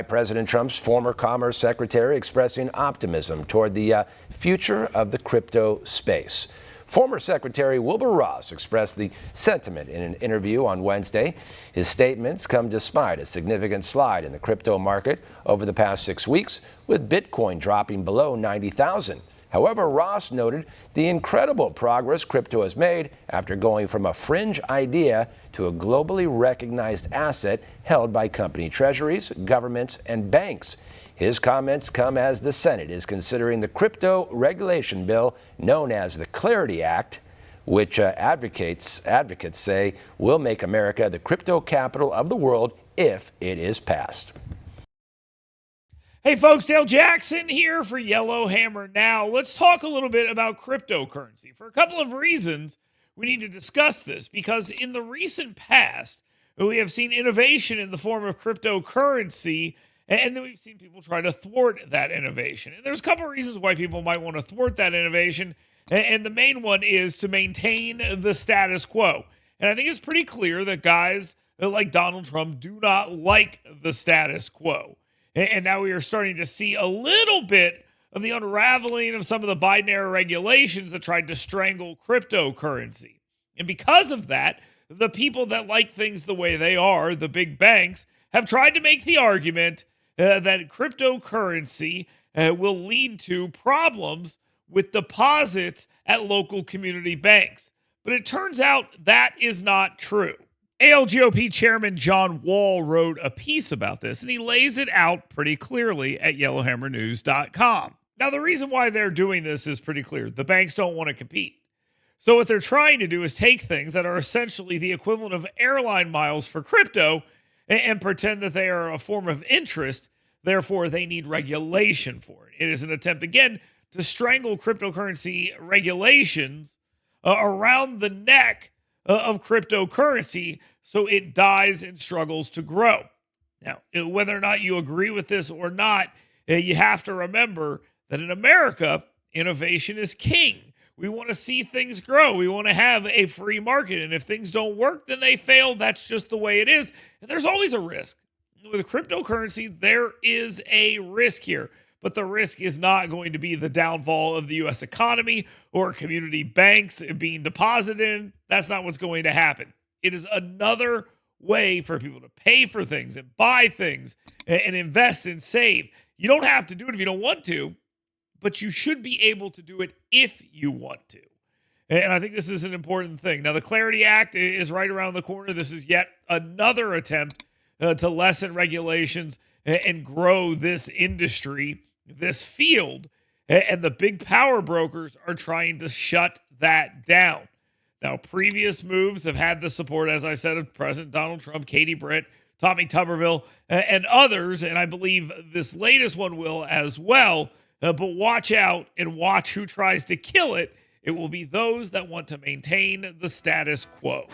President Trump's former Commerce Secretary expressing optimism toward the future of the crypto space. Former Secretary Wilbur Ross expressed the sentiment in an interview on Wednesday. His statements come despite a significant slide in the crypto market over the past 6 weeks, with Bitcoin dropping below 90,000. However, Ross noted the incredible progress crypto has made after going from a fringe idea to a globally recognized asset held by company treasuries, governments, and banks. His comments come as the Senate is considering the crypto regulation bill known as the Clarity Act, which advocates say will make America the crypto capital of the world if it is passed. Hey folks, Dale Jackson here for Yellowhammer Now. Let's talk a little bit about cryptocurrency. For a couple of reasons, we need to discuss this because in the recent past, we have seen innovation in the form of cryptocurrency, and then we've seen people try to thwart that innovation. And there's a couple of reasons why people might want to thwart that innovation, and the main one is to maintain the status quo. And I think it's pretty clear that guys like Donald Trump do not like the status quo. And now we are starting to see a little bit of the unraveling of some of the Biden-era regulations that tried to strangle cryptocurrency. And because of that, the people that like things the way they are, the big banks, have tried to make the argument that cryptocurrency will lead to problems with deposits at local community banks. But it turns out that is not true. ALGOP Chairman John Wall wrote a piece about this, and he lays it out pretty clearly at yellowhammernews.com. Now, the reason why they're doing this is pretty clear. The banks don't want to compete. So what they're trying to do is take things that are essentially the equivalent of airline miles for crypto and pretend that they are a form of interest. Therefore, they need regulation for it. It is an attempt, again, to strangle cryptocurrency regulations around the neck of cryptocurrency so it dies and struggles to grow. Now, whether or not you agree with this or not, you have to remember that in America, innovation is king. We want to see things grow. We want to have a free market. And if things don't work, then they fail. That's just the way it is. And there's always a risk. With cryptocurrency, there is a risk here. But the risk is not going to be the downfall of the U.S. economy or community banks being deposited in. That's not what's going to happen. It is another way for people to pay for things and buy things and invest and save. You don't have to do it if you don't want to, but you should be able to do it if you want to. And I think this is an important thing. Now, the Clarity Act is right around the corner. This is yet another attempt to lessen regulations and grow this industry, this field, and the big power brokers are trying to shut that down. Now, previous moves have had the support, as I said, of President Donald Trump, Katie Britt, Tommy Tuberville, and others, and I believe this latest one will as well. But watch out and watch who tries to kill it. It will be those that want to maintain the status quo.